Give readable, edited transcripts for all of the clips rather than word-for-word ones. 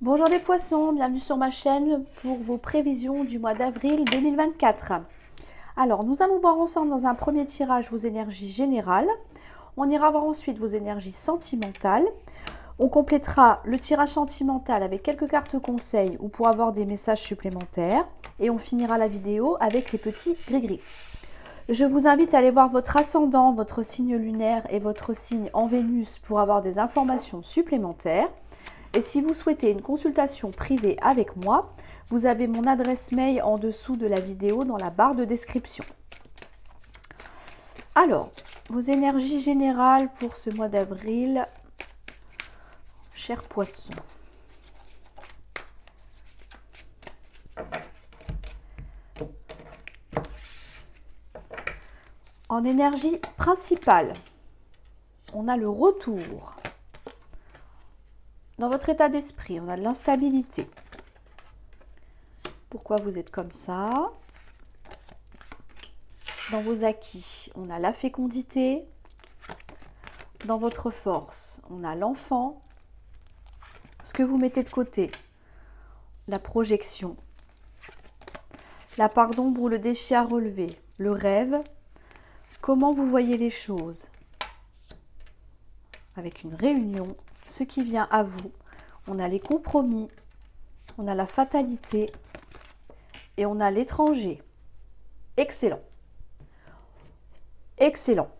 Bonjour les poissons, bienvenue sur ma chaîne pour vos prévisions du mois d'avril 2024. Alors, nous allons voir ensemble dans un premier tirage vos énergies générales. On ira voir ensuite vos énergies sentimentales. On complétera le tirage sentimental avec quelques cartes conseils ou pour avoir des messages supplémentaires. Et on finira la vidéo avec les petits gris-gris. Je vous invite à aller voir votre ascendant, votre signe lunaire et votre signe en Vénus pour avoir des informations supplémentaires. Et si vous souhaitez une consultation privée avec moi, vous avez mon adresse mail en dessous de la vidéo dans la barre de description. Alors, vos énergies générales pour ce mois d'avril, chers poissons. En énergie principale, on a le retour. Dans votre état d'esprit, on a de l'instabilité. Pourquoi vous êtes comme ça? Dans vos acquis, on a la fécondité. Dans votre force, on a l'enfant. Ce que vous mettez de côté, la projection. La part d'ombre ou le défi à relever, le rêve. Comment vous voyez les choses? Avec une réunion, ce qui vient à vous. On a les compromis, on a la fatalité et on a l'étranger. Excellent. Excellent.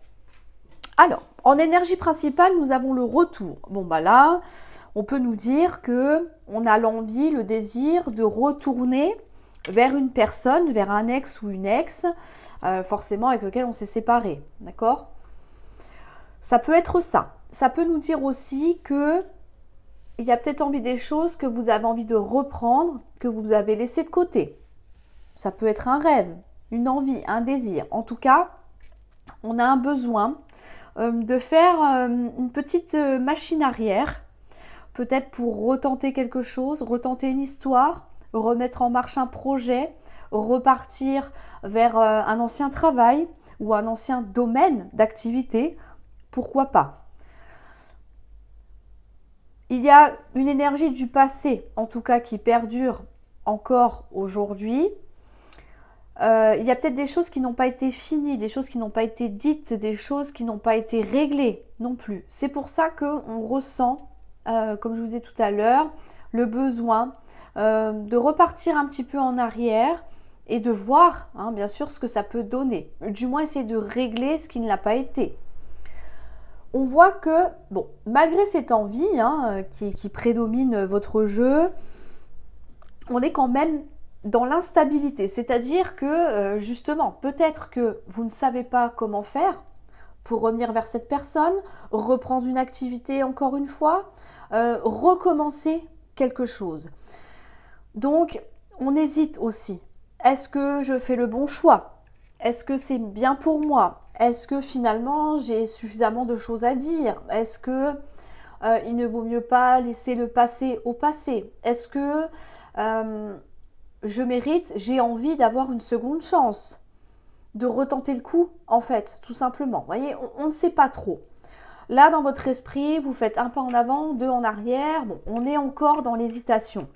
Alors, en énergie principale, nous avons le retour. Bon, bah là, on peut nous dire que on a l'envie, le désir de retourner vers une personne, vers un ex ou une ex, forcément avec lequel on s'est séparé. D'accord? Ça peut être ça. Ça peut nous dire aussi que il y a peut-être envie des choses que vous avez envie de reprendre, que vous avez laissé de côté. Ça peut être un rêve, une envie, un désir. En tout cas, on a un besoin de faire une petite machine arrière, peut-être pour retenter quelque chose, retenter une histoire, remettre en marche un projet, repartir vers un ancien travail ou un ancien domaine d'activité. Pourquoi pas? Il y a une énergie du passé, en tout cas, qui perdure encore aujourd'hui. Il y a peut-être des choses qui n'ont pas été finies, des choses qui n'ont pas été dites, des choses qui n'ont pas été réglées non plus. C'est pour ça qu'on ressent, comme je vous disais tout à l'heure, le besoin de repartir un petit peu en arrière et de voir, bien sûr, ce que ça peut donner. Du moins, essayer de régler ce qui ne l'a pas été. On voit que, bon, malgré cette envie qui prédomine votre jeu, on est quand même dans l'instabilité. C'est-à-dire que, justement, peut-être que vous ne savez pas comment faire pour revenir vers cette personne, reprendre une activité encore une fois, recommencer quelque chose. Donc, on hésite aussi. Est-ce que je fais le bon choix? Est-ce que c'est bien pour moi? Est-ce que finalement j'ai suffisamment de choses à dire? Est-ce que il ne vaut mieux pas laisser le passé au passé? Est-ce que je mérite, j'ai envie d'avoir une seconde chance? De retenter le coup, en fait, tout simplement. Vous voyez, on ne sait pas trop. Là, dans votre esprit, vous faites un pas en avant, deux en arrière. Bon, on est encore dans l'hésitation.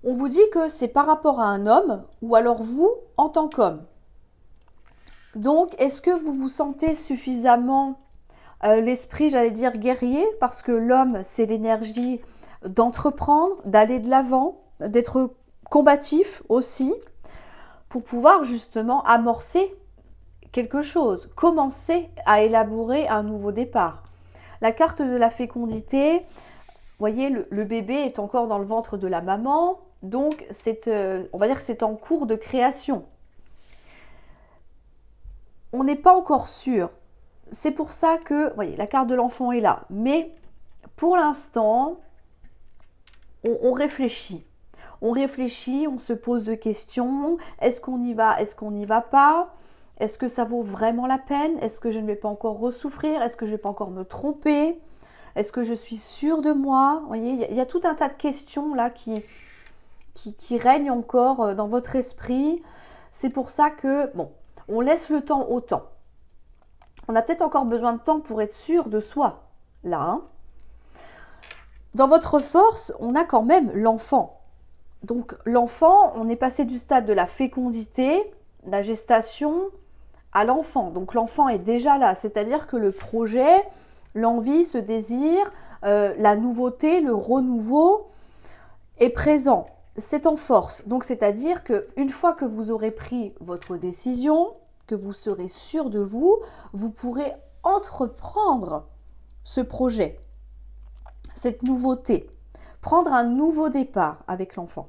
On vous dit que c'est par rapport à un homme ou alors vous en tant qu'homme. Donc, est-ce que vous vous sentez suffisamment l'esprit, j'allais dire, guerrier? Parce que l'homme, c'est l'énergie d'entreprendre, d'aller de l'avant, d'être combatif aussi, pour pouvoir justement amorcer quelque chose, commencer à élaborer un nouveau départ. La carte de la fécondité, vous voyez, le bébé est encore dans le ventre de la maman, donc on va dire que c'est en cours de création. On n'est pas encore sûr. C'est pour ça que, vous voyez, la carte de l'enfant est là. Mais pour l'instant, on réfléchit. On réfléchit, on se pose de questions. Est-ce qu'on y va? Est-ce qu'on n'y va pas? Est-ce que ça vaut vraiment la peine? Est-ce que je ne vais pas encore ressouffrir? Est-ce que je ne vais pas encore me tromper? Est-ce que je suis sûre de moi? Vous voyez, il y a tout un tas de questions là qui règnent encore dans votre esprit. C'est pour ça que, bon, on laisse le temps au temps. On a peut-être encore besoin de temps pour être sûr de soi, là. Dans votre force, on a quand même l'enfant. Donc l'enfant, on est passé du stade de la fécondité, la gestation, à l'enfant. Donc l'enfant est déjà là, c'est-à-dire que le projet, l'envie, ce désir, la nouveauté, le renouveau est présent. C'est en force. Donc c'est-à-dire qu'une fois que vous aurez pris votre décision, que vous serez sûr de vous, vous pourrez entreprendre ce projet, cette nouveauté, prendre un nouveau départ avec l'enfant.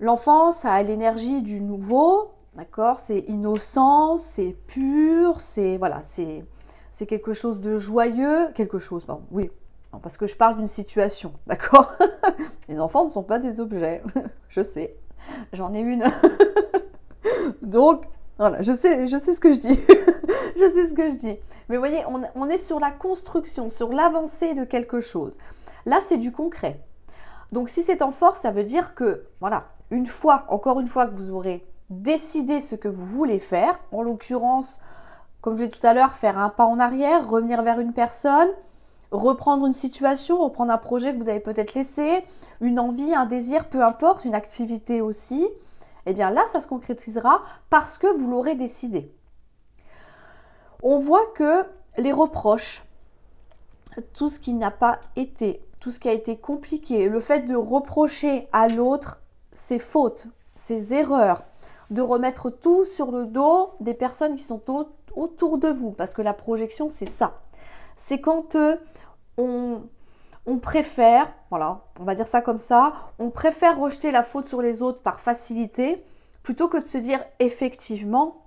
L'enfant, ça a l'énergie du nouveau, d'accord? C'est innocent, c'est pur, c'est voilà, c'est quelque chose de joyeux, quelque chose, pardon, oui, non, parce que je parle d'une situation, d'accord? Les enfants ne sont pas des objets, je sais, j'en ai une. Donc, voilà, je sais ce que je dis. Je sais ce que je dis. Mais vous voyez, on est sur la construction, sur l'avancée de quelque chose. Là, c'est du concret. Donc, si c'est en force, ça veut dire que, voilà, encore une fois que vous aurez décidé ce que vous voulez faire, en l'occurrence, comme je l'ai dit tout à l'heure, faire un pas en arrière, revenir vers une personne, reprendre une situation, reprendre un projet que vous avez peut-être laissé, une envie, un désir, peu importe, une activité aussi, eh bien là, ça se concrétisera parce que vous l'aurez décidé. On voit que les reproches, tout ce qui n'a pas été, tout ce qui a été compliqué, le fait de reprocher à l'autre ses fautes, ses erreurs, de remettre tout sur le dos des personnes qui sont autour de vous, parce que la projection, c'est ça. C'est quand on préfère, voilà, on va dire ça comme ça, on préfère rejeter la faute sur les autres par facilité, plutôt que de se dire effectivement,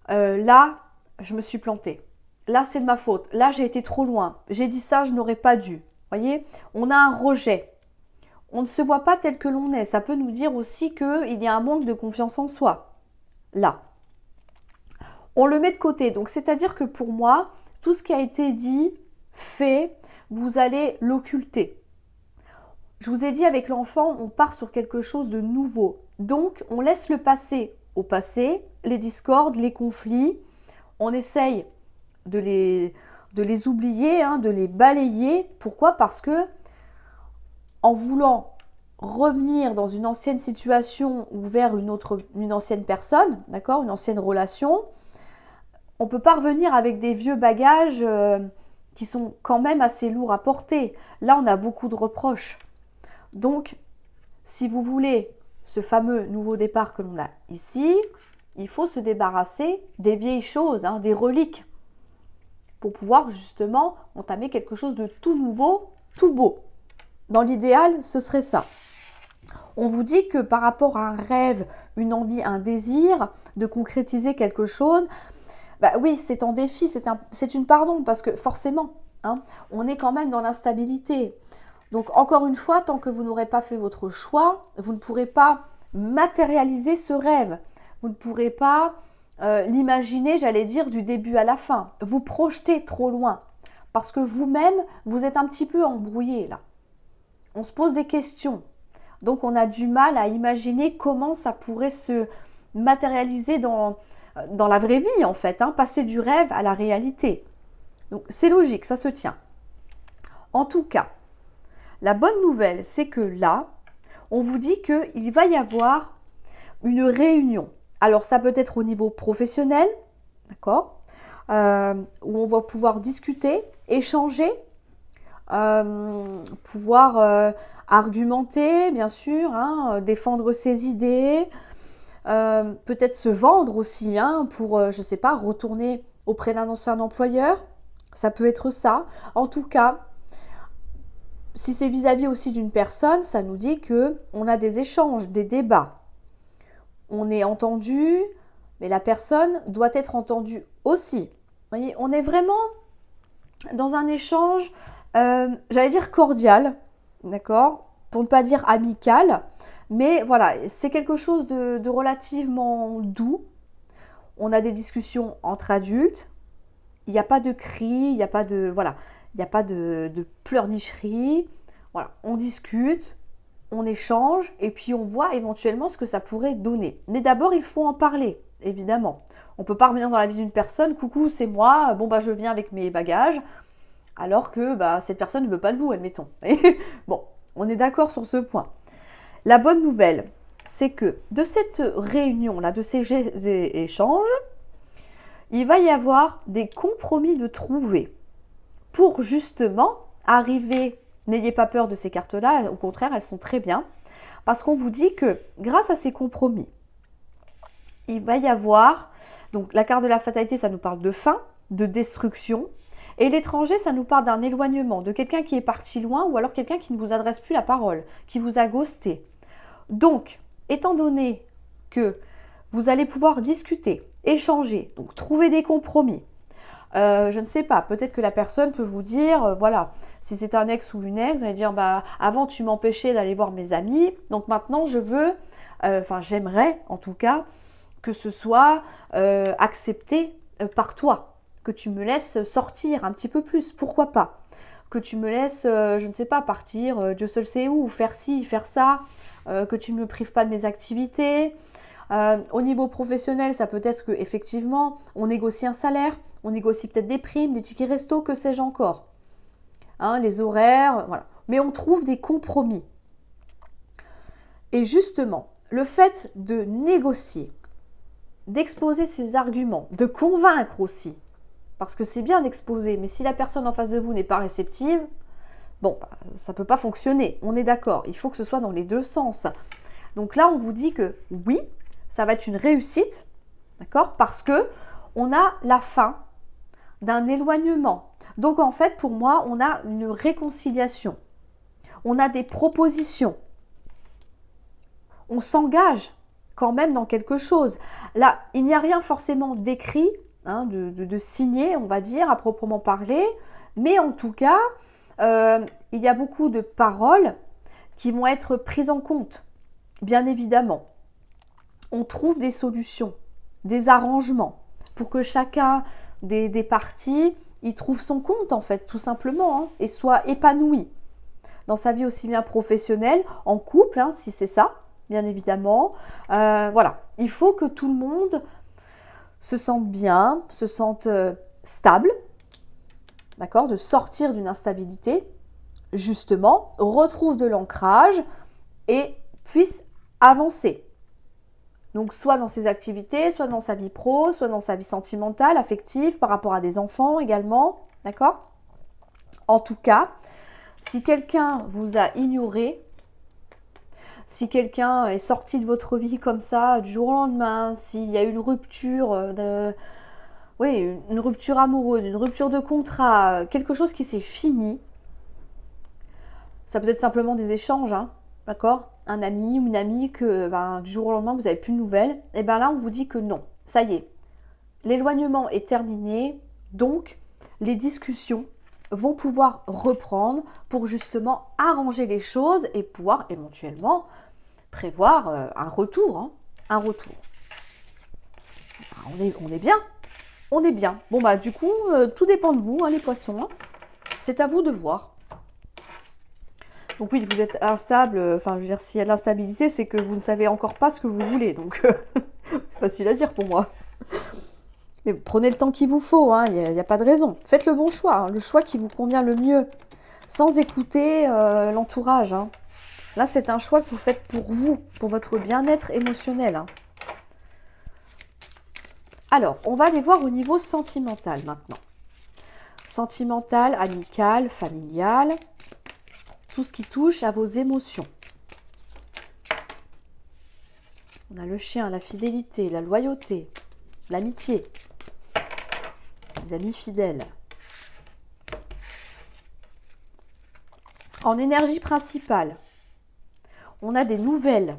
là, je me suis plantée. Là, c'est de ma faute. Là, j'ai été trop loin. J'ai dit ça, je n'aurais pas dû. Voyez, on a un rejet. On ne se voit pas tel que l'on est. Ça peut nous dire aussi qu'il y a un manque de confiance en soi. Là. On le met de côté. Donc, c'est-à-dire que pour moi, tout ce qui a été dit, fait, vous allez l'occulter. Je vous ai dit, avec l'enfant, on part sur quelque chose de nouveau. Donc, on laisse le passé au passé, les discordes, les conflits. On essaye de les oublier, de les balayer. Pourquoi? Parce que en voulant revenir dans une ancienne situation ou vers une ancienne personne, d'accord, une ancienne relation, on ne peut pas revenir avec des vieux bagages qui sont quand même assez lourds à porter. Là, on a beaucoup de reproches. Donc, si vous voulez ce fameux nouveau départ que l'on a ici, il faut se débarrasser des vieilles choses, des reliques, pour pouvoir justement entamer quelque chose de tout nouveau, tout beau. Dans l'idéal, ce serait ça. On vous dit que par rapport à un rêve, une envie, un désir de concrétiser quelque chose, bah oui, c'est en défi, c'est une pardon, parce que forcément, on est quand même dans l'instabilité. Donc encore une fois, tant que vous n'aurez pas fait votre choix, vous ne pourrez pas matérialiser ce rêve. Vous ne pourrez pas l'imaginer, j'allais dire, du début à la fin. Vous projetez trop loin, parce que vous-même, vous êtes un petit peu embrouillé là. On se pose des questions. Donc on a du mal à imaginer comment ça pourrait se matérialiser dans la vraie vie en fait, passer du rêve à la réalité. Donc c'est logique, ça se tient. En tout cas, la bonne nouvelle, c'est que là, on vous dit qu'il va y avoir une réunion. Alors ça peut être au niveau professionnel, d'accord, où on va pouvoir discuter, échanger, pouvoir argumenter, bien sûr, défendre ses idées, peut-être se vendre aussi, pour, je ne sais pas, retourner auprès d'un ancien employeur. Ça peut être ça. En tout cas, si c'est vis-à-vis aussi d'une personne, ça nous dit qu'on a des échanges, des débats. On est entendu, mais la personne doit être entendue aussi. Vous voyez, on est vraiment dans un échange, j'allais dire cordial, d'accord, pour ne pas dire amical, mais voilà, c'est quelque chose de relativement doux. On a des discussions entre adultes, il n'y a pas de cris, il n'y a pas de, voilà, il n'y a pas de pleurnicherie, voilà, on discute, on échange et puis on voit éventuellement ce que ça pourrait donner. Mais d'abord, il faut en parler, évidemment. On ne peut pas revenir dans la vie d'une personne, coucou, c'est moi, bon bah je viens avec mes bagages. alors que bah, cette personne ne veut pas de vous, admettons. Bon, on est d'accord sur ce point. La bonne nouvelle, c'est que de cette réunion-là, de ces échanges, il va y avoir des compromis de trouver pour justement arriver, n'ayez pas peur de ces cartes-là, au contraire, elles sont très bien, parce qu'on vous dit que grâce à ces compromis, il va y avoir, donc la carte de la fatalité, ça nous parle de fin, de destruction, et l'étranger, ça nous parle d'un éloignement, de quelqu'un qui est parti loin, ou alors quelqu'un qui ne vous adresse plus la parole, qui vous a ghosté. Donc, étant donné que vous allez pouvoir discuter, échanger, donc trouver des compromis, je ne sais pas, peut-être que la personne peut vous dire, voilà, si c'est un ex ou une ex, vous allez dire, bah, avant tu m'empêchais d'aller voir mes amis, donc maintenant je veux, j'aimerais en tout cas, que ce soit accepté par toi, que tu me laisses sortir un petit peu plus, pourquoi pas, que tu me laisses, je ne sais pas, partir, Dieu seul sait où, faire ci, faire ça, que tu ne me prives pas de mes activités. Au niveau professionnel, ça peut être qu'effectivement, on négocie un salaire, on négocie peut-être des primes, des tickets resto, que sais-je encore. Hein, les horaires, voilà. Mais on trouve des compromis. Et justement, le fait de négocier, d'exposer ses arguments, de convaincre aussi, parce que c'est bien d'exposer, mais si la personne en face de vous n'est pas réceptive, bon, ça ne peut pas fonctionner, on est d'accord, il faut que ce soit dans les deux sens. Donc là, on vous dit que oui, ça va être une réussite, d'accord, parce que on a la fin d'un éloignement. Donc en fait, pour moi, on a une réconciliation, on a des propositions, on s'engage quand même dans quelque chose. Là, il n'y a rien forcément d'écrit, hein, de signé, on va dire, à proprement parler, mais en tout cas, il y a beaucoup de paroles qui vont être prises en compte, bien évidemment. On trouve des solutions, des arrangements, pour que chacun des parties y trouve son compte, en fait, tout simplement, hein, et soit épanoui dans sa vie aussi bien professionnelle, en couple, hein, si c'est ça, bien évidemment. Voilà, il faut que tout le monde se sente bien, se sente stable, d'accord, de sortir d'une instabilité, justement, retrouve de l'ancrage et puisse avancer. Donc soit dans ses activités, soit dans sa vie pro, soit dans sa vie sentimentale, affective, par rapport à des enfants également, d'accord? En tout cas, si quelqu'un vous a ignoré, si quelqu'un est sorti de votre vie comme ça, du jour au lendemain, s'il y a eu une rupture, une rupture amoureuse, une rupture de contrat, quelque chose qui s'est fini, ça peut être simplement des échanges, hein, d'accord? Un ami ou une amie que du jour au lendemain, vous n'avez plus de nouvelles, et bien là, on vous dit que non, ça y est, l'éloignement est terminé, donc les discussions vont pouvoir reprendre pour justement arranger les choses et pouvoir éventuellement prévoir un retour, hein, un retour. On est bien, on est bien. Bon bah du coup, tout dépend de vous, hein, les poissons, hein. C'est à vous de voir. Donc oui, vous êtes instable, je veux dire, s'il y a de l'instabilité, c'est que vous ne savez encore pas ce que vous voulez, donc c'est facile à dire pour moi. Mais prenez le temps qu'il vous faut, hein, il n'y a pas de raison. Faites le bon choix, hein, le choix qui vous convient le mieux, sans écouter l'entourage. Hein. Là, c'est un choix que vous faites pour vous, pour votre bien-être émotionnel. Hein. Alors, on va aller voir au niveau sentimental maintenant. Sentimental, amical, familial, tout ce qui touche à vos émotions. On a le chien, la fidélité, la loyauté, l'amitié, les amis fidèles. En énergie principale, on a des nouvelles.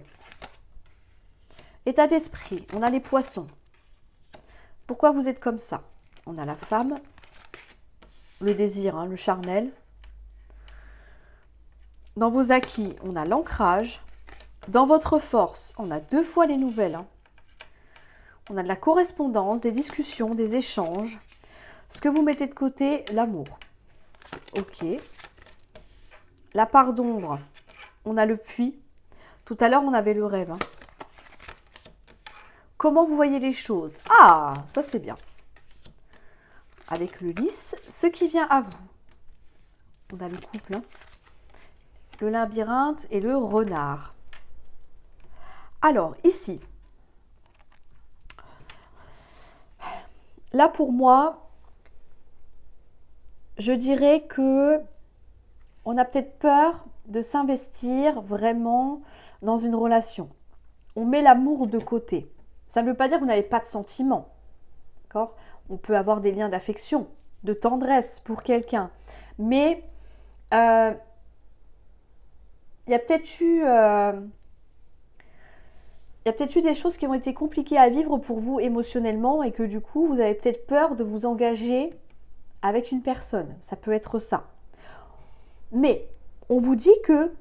État d'esprit, on a les poissons. Pourquoi vous êtes comme ça? On a la femme, le désir, hein, le charnel. Dans vos acquis, on a l'ancrage. Dans votre force, on a 2 fois les nouvelles. Hein. On a de la correspondance, des discussions, des échanges. Ce que vous mettez de côté, l'amour. Ok. La part d'ombre, on a le puits. Tout à l'heure, on avait le rêve. Hein. Comment vous voyez les choses? Ah, ça c'est bien. Avec le lys, ce qui vient à vous. On a le couple, hein. Le labyrinthe et le renard. Alors, ici, là pour moi, je dirais que on a peut-être peur de s'investir vraiment dans une relation. On met l'amour de côté. Ça ne veut pas dire que vous n'avez pas de sentiments. D'accord ? On peut avoir des liens d'affection, de tendresse pour quelqu'un. Mais il y a peut-être eu, des choses qui ont été compliquées à vivre pour vous émotionnellement et que du coup, vous avez peut-être peur de vous engager avec une personne. Ça peut être ça. Mais on vous dit que,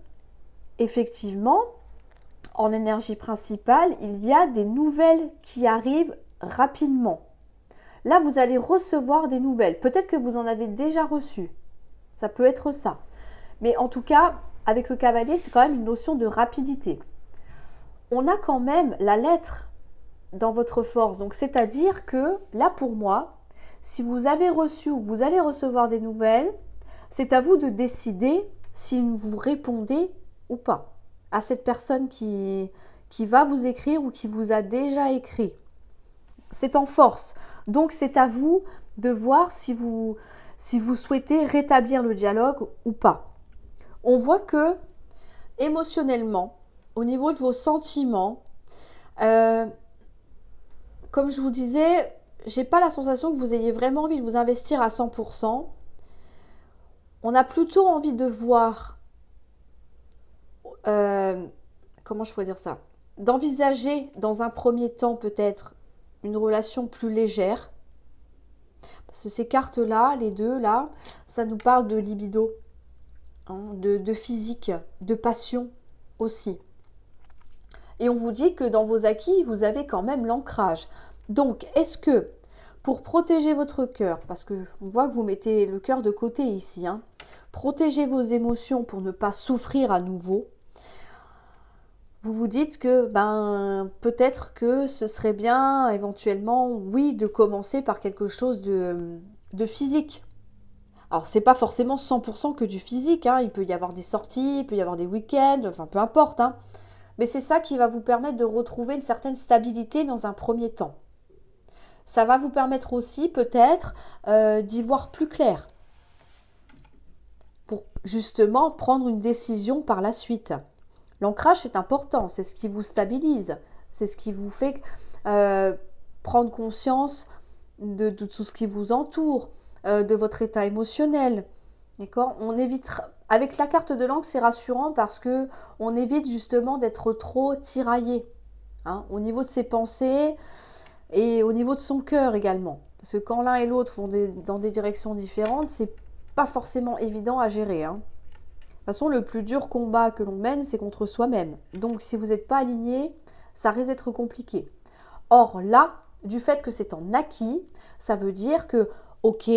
effectivement, en énergie principale, il y a des nouvelles qui arrivent rapidement. Là, vous allez recevoir des nouvelles. Peut-être que vous en avez déjà reçu. Ça peut être ça. Mais en tout cas, avec le cavalier, c'est quand même une notion de rapidité. On a quand même la lettre dans votre force. Donc, c'est-à-dire que, là, pour moi, si vous avez reçu ou vous allez recevoir des nouvelles, c'est à vous de décider si vous répondez ou pas à cette personne qui va vous écrire ou qui vous a déjà écrit. C'est en force. Donc, c'est à vous de voir si vous souhaitez rétablir le dialogue ou pas. On voit que, émotionnellement, au niveau de vos sentiments, comme je vous disais, j'ai pas la sensation que vous ayez vraiment envie de vous investir à 100%. On a plutôt envie de voir, comment je pourrais dire ça, d'envisager dans un premier temps peut-être une relation plus légère. Parce que ces cartes-là, les deux là, ça nous parle de libido, hein, de physique, de passion aussi. Et on vous dit que dans vos acquis, vous avez quand même l'ancrage. Donc, est-ce que, pour protéger votre cœur, parce qu'on voit que vous mettez le cœur de côté ici, hein, protéger vos émotions pour ne pas souffrir à nouveau, vous vous dites que peut-être que ce serait bien éventuellement, oui, de commencer par quelque chose de physique. Alors, c'est pas forcément 100% que du physique, hein, il peut y avoir des sorties, il peut y avoir des week-ends, enfin peu importe, hein. Mais c'est ça qui va vous permettre de retrouver une certaine stabilité dans un premier temps. Ça va vous permettre aussi peut-être d'y voir plus clair pour justement prendre une décision par la suite. L'ancrage, c'est important, c'est ce qui vous stabilise, c'est ce qui vous fait prendre conscience de tout ce qui vous entoure, de votre état émotionnel. D'accord ? On évite, avec la carte de l'Ancre, c'est rassurant parce que on évite justement d'être trop tiraillé, hein, au niveau de ses pensées et au niveau de son cœur également. Parce que quand l'un et l'autre vont dans des directions différentes, c'est pas forcément évident à gérer, hein. De toute façon, le plus dur combat que l'on mène, c'est contre soi-même. Donc, si vous n'êtes pas aligné, ça risque d'être compliqué. Or, là, du fait que c'est en acquis, ça veut dire que, ok,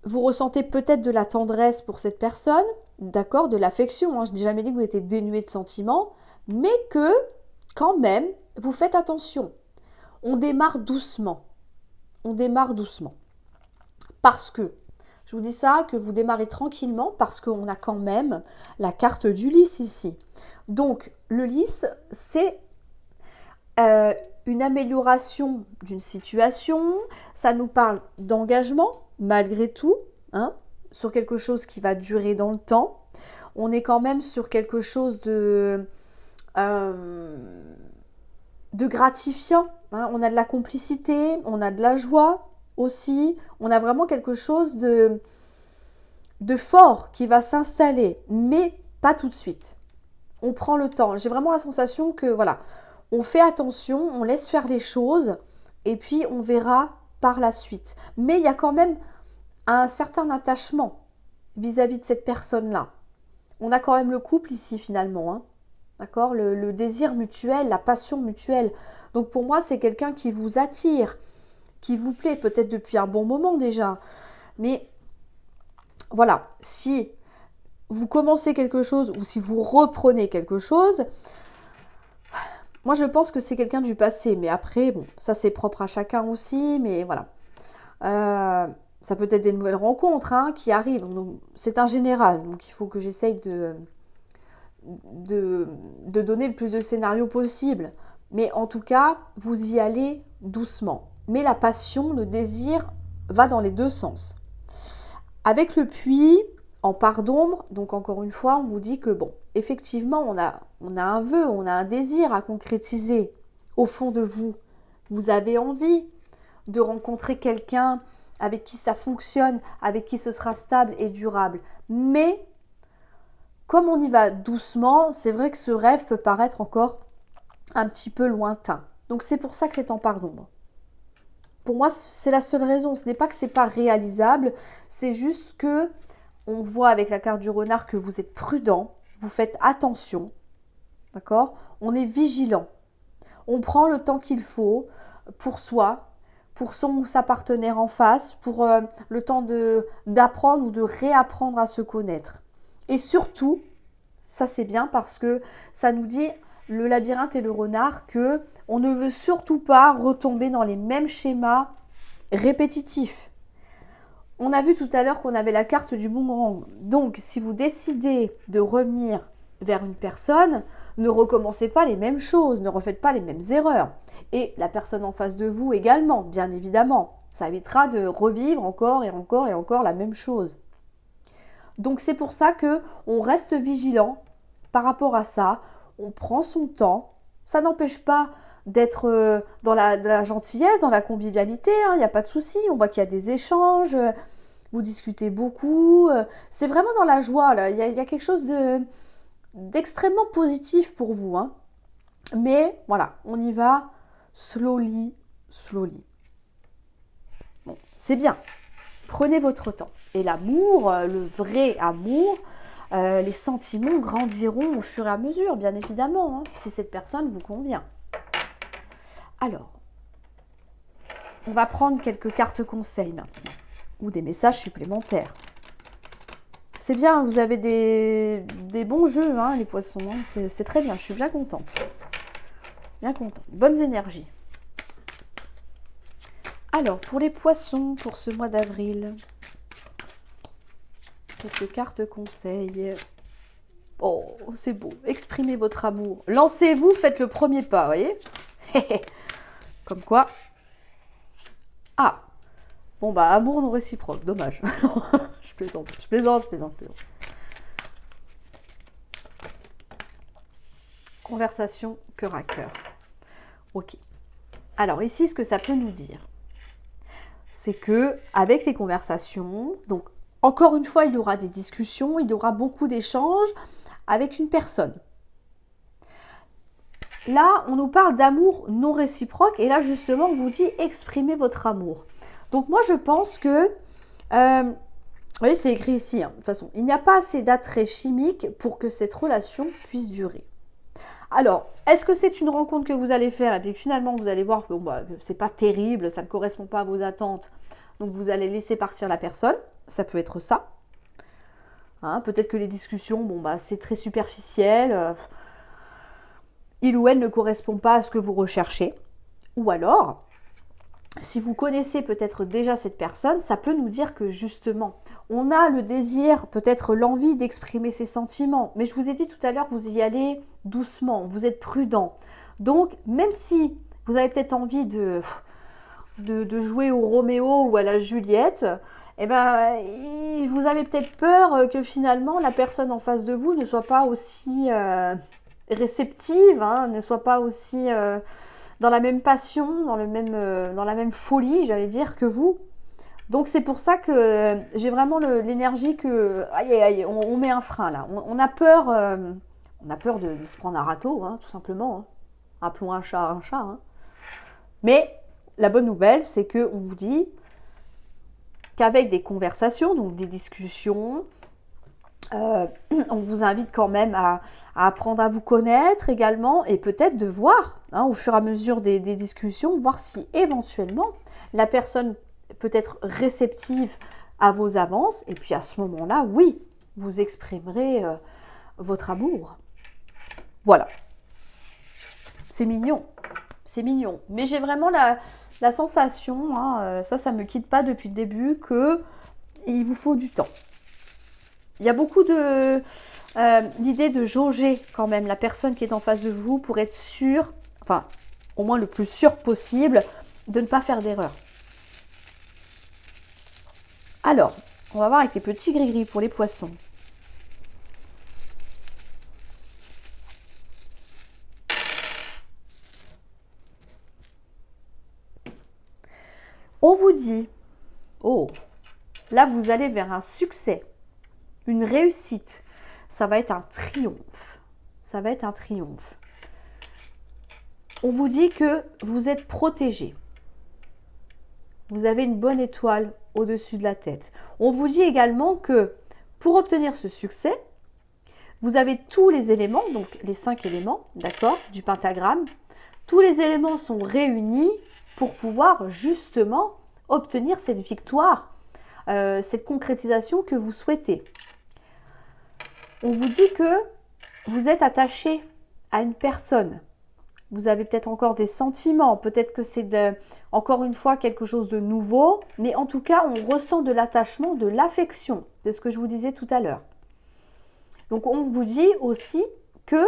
vous ressentez peut-être de la tendresse pour cette personne, d'accord, de l'affection, hein, je n'ai jamais dit que vous étiez dénué de sentiments, mais que, quand même, vous faites attention. On démarre doucement. On démarre doucement. Parce que, je vous dis ça, que vous démarrez tranquillement parce qu'on a quand même la carte du lys ici. Donc, le lys, c'est une amélioration d'une situation. Ça nous parle d'engagement, malgré tout, hein, sur quelque chose qui va durer dans le temps. On est quand même sur quelque chose de gratifiant, hein. On a de la complicité, on a de la joie aussi, on a vraiment quelque chose de fort qui va s'installer, mais pas tout de suite. On prend le temps. J'ai vraiment la sensation que voilà, on fait attention, on laisse faire les choses et puis on verra par la suite. Mais il y a quand même un certain attachement vis-à-vis de cette personne-là. On a quand même le couple ici finalement, hein. D'accord, le désir mutuel, la passion mutuelle. Donc pour moi, c'est quelqu'un qui vous attire, qui vous plaît, peut-être depuis un bon moment déjà. Mais voilà, si vous commencez quelque chose ou si vous reprenez quelque chose, moi je pense que c'est quelqu'un du passé. Mais après, bon, ça c'est propre à chacun aussi, mais voilà. ça peut être des nouvelles rencontres qui arrivent. C'est un général, donc il faut que j'essaye de donner le plus de scénarios possible. Mais en tout cas, vous y allez doucement. Mais la passion, le désir va dans les deux sens. Avec le puits, en part d'ombre, donc encore une fois, on vous dit que bon, effectivement, on a un vœu, on a un désir à concrétiser au fond de vous. Vous avez envie de rencontrer quelqu'un avec qui ça fonctionne, avec qui ce sera stable et durable. Mais comme on y va doucement, c'est vrai que ce rêve peut paraître encore un petit peu lointain. Donc c'est pour ça que c'est en part d'ombre. Pour moi, c'est la seule raison. Ce n'est pas que c'est pas réalisable, c'est juste que on voit avec la carte du renard que vous êtes prudent, vous faites attention, d'accord? On est vigilant. On prend le temps qu'il faut pour soi, pour son ou sa partenaire en face, pour le temps d'apprendre ou de réapprendre à se connaître. Et surtout, ça c'est bien parce que ça nous dit, le labyrinthe et le renard, que on ne veut surtout pas retomber dans les mêmes schémas répétitifs. On a vu tout à l'heure qu'on avait la carte du boomerang. Donc, si vous décidez de revenir vers une personne, ne recommencez pas les mêmes choses, ne refaites pas les mêmes erreurs. Et la personne en face de vous également, bien évidemment. Ça évitera de revivre encore et encore et encore la même chose. Donc, c'est pour ça qu'on reste vigilant par rapport à ça. On prend son temps. Ça n'empêche pas d'être dans la gentillesse, dans la convivialité, il n'y a pas de souci. On voit qu'il y a des échanges, vous discutez beaucoup. C'est vraiment dans la joie, là. Il y a quelque chose d'extrêmement positif pour vous. Mais voilà, on y va slowly, slowly. Bon, c'est bien. Prenez votre temps. Et l'amour, le vrai amour, les sentiments grandiront au fur et à mesure, bien évidemment, si cette personne vous convient. Alors, on va prendre quelques cartes conseils maintenant, ou des messages supplémentaires. C'est bien, vous avez des bons jeux, les poissons, c'est très bien, je suis bien contente. Bien contente, bonnes énergies. Alors, pour les poissons, pour ce mois d'avril, quelques cartes conseils. Oh, c'est beau, exprimez votre amour. Lancez-vous, faites le premier pas, vous voyez. Comme quoi. Ah, bon bah, amour non réciproque, dommage. Je plaisante. Conversation cœur à cœur. Ok. Alors ici, ce que ça peut nous dire, c'est que avec les conversations, donc encore une fois, il y aura des discussions, il y aura beaucoup d'échanges avec une personne. Là, on nous parle d'amour non réciproque et là, justement, on vous dit exprimez votre amour. Donc moi, je pense que, vous voyez, c'est écrit ici, de toute façon, il n'y a pas assez d'attrait chimique pour que cette relation puisse durer. Alors, est-ce que c'est une rencontre que vous allez faire et puis finalement, vous allez voir que c'est pas terrible, ça ne correspond pas à vos attentes, donc vous allez laisser partir la personne, ça peut être ça. Peut-être que les discussions, c'est très superficiel, il ou elle ne correspond pas à ce que vous recherchez. Ou alors, si vous connaissez peut-être déjà cette personne, ça peut nous dire que justement, on a le désir, peut-être l'envie d'exprimer ses sentiments. Mais je vous ai dit tout à l'heure, vous y allez doucement, vous êtes prudent. Donc, même si vous avez peut-être envie de jouer au Roméo ou à la Juliette, vous avez peut-être peur que finalement, la personne en face de vous ne soit pas aussi réceptive, ne soit pas aussi dans la même passion, dans la même folie, j'allais dire, que vous. Donc c'est pour ça que j'ai vraiment l'énergie que on met un frein là. On a peur de se prendre un râteau, tout simplement. Appelons un chat un chat. Mais la bonne nouvelle, c'est que on vous dit qu'avec des conversations, donc des discussions, on vous invite quand même à apprendre à vous connaître également et peut-être de voir, au fur et à mesure des discussions, voir si éventuellement la personne peut être réceptive à vos avances et puis à ce moment-là, oui, vous exprimerez votre amour. Voilà. C'est mignon. Mais j'ai vraiment la sensation, hein, ça me quitte pas depuis le début, que il vous faut du temps. Il y a beaucoup de l'idée de jauger quand même la personne qui est en face de vous pour être sûr, enfin au moins le plus sûr possible, de ne pas faire d'erreur. Alors, on va voir avec les petits gris-gris pour les poissons. On vous dit, oh, là vous allez vers un succès, une réussite. Ça va être un triomphe. Ça va être un triomphe. On vous dit que vous êtes protégé. Vous avez une bonne étoile au-dessus de la tête. On vous dit également que pour obtenir ce succès, vous avez tous les éléments, donc les 5 éléments, d'accord, du pentagramme. Tous les éléments sont réunis pour pouvoir justement obtenir cette victoire, cette concrétisation que vous souhaitez. On vous dit que vous êtes attaché à une personne. Vous avez peut-être encore des sentiments, peut-être que c'est encore une fois quelque chose de nouveau, mais en tout cas, on ressent de l'attachement, de l'affection. C'est ce que je vous disais tout à l'heure. Donc, on vous dit aussi que,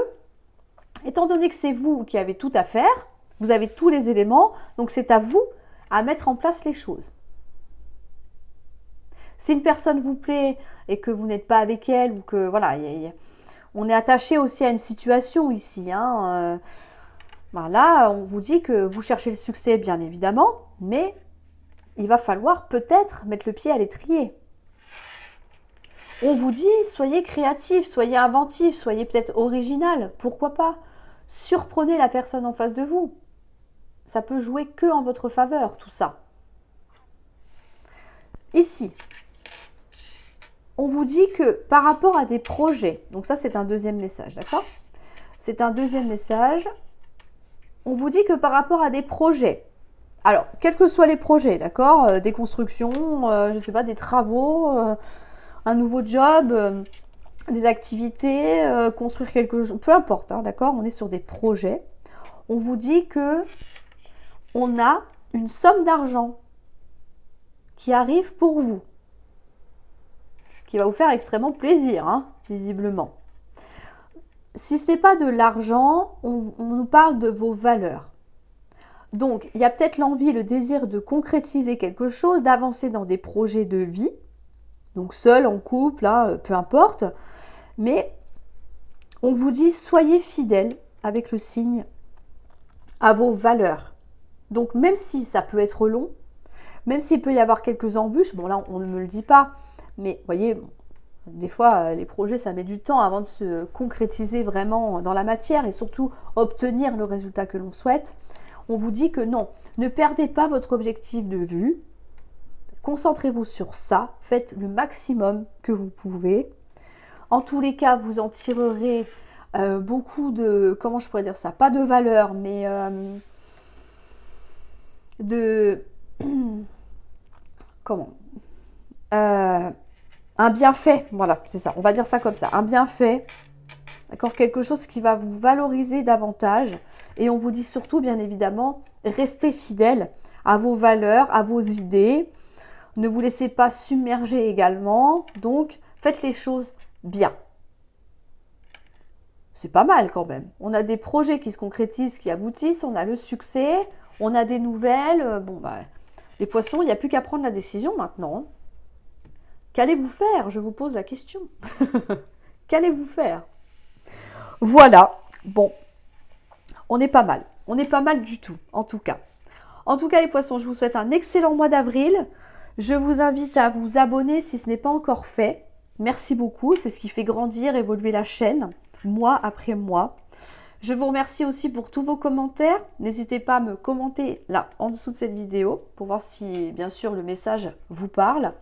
étant donné que c'est vous qui avez tout à faire, vous avez tous les éléments, donc c'est à vous à mettre en place les choses. Si une personne vous plaît et que vous n'êtes pas avec elle, ou que, voilà, on est attaché aussi à une situation ici, hein, là, on vous dit que vous cherchez le succès, bien évidemment, mais il va falloir peut-être mettre le pied à l'étrier. On vous dit, soyez créatif, soyez inventif, soyez peut-être original, pourquoi pas. Surprenez la personne en face de vous. Ça peut jouer que en votre faveur, tout ça. Ici, on vous dit que par rapport à des projets, donc ça c'est un deuxième message, d'accord? C'est un deuxième message. On vous dit que par rapport à des projets, alors, quels que soient les projets, d'accord, des constructions, je ne sais pas, des travaux, un nouveau job, des activités, construire quelque chose, peu importe, hein, d'accord, on est sur des projets. On vous dit que on a une somme d'argent qui arrive pour vous, qui va vous faire extrêmement plaisir, hein, visiblement. Si ce n'est pas de l'argent, on nous parle de vos valeurs. Donc, il y a peut-être l'envie, le désir de concrétiser quelque chose, d'avancer dans des projets de vie, donc seul, en couple, hein, peu importe, mais on vous dit, soyez fidèles avec le signe à vos valeurs. Donc, même si ça peut être long, même s'il peut y avoir quelques embûches, bon là, on ne me le dit pas, mais vous voyez, des fois, les projets, ça met du temps avant de se concrétiser vraiment dans la matière et surtout obtenir le résultat que l'on souhaite. On vous dit que non, ne perdez pas votre objectif de vue. Concentrez-vous sur ça. Faites le maximum que vous pouvez. En tous les cas, vous en tirerez beaucoup de... Comment je pourrais dire ça? Pas de valeur, mais de... Comment un bienfait, voilà, c'est ça, on va dire ça comme ça, un bienfait, d'accord, quelque chose qui va vous valoriser davantage. Et on vous dit surtout, bien évidemment, restez fidèle à vos valeurs, à vos idées, ne vous laissez pas submerger également, donc faites les choses bien. C'est pas mal quand même. On a des projets qui se concrétisent, qui aboutissent, on a le succès, on a des nouvelles, bon bah, les poissons, il n'y a plus qu'à prendre la décision maintenant. Qu'allez-vous faire? Je vous pose la question. Qu'allez-vous faire? Voilà. Bon, on est pas mal. On n'est pas mal du tout, en tout cas. En tout cas, les poissons, je vous souhaite un excellent mois d'avril. Je vous invite à vous abonner si ce n'est pas encore fait. Merci beaucoup. C'est ce qui fait grandir, évoluer la chaîne, mois après mois. Je vous remercie aussi pour tous vos commentaires. N'hésitez pas à me commenter là, en dessous de cette vidéo, pour voir si, bien sûr, le message vous parle.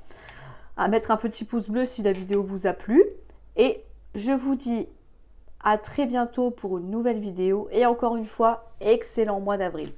À mettre un petit pouce bleu si la vidéo vous a plu. Et je vous dis à très bientôt pour une nouvelle vidéo. Et encore une fois, excellent mois d'avril.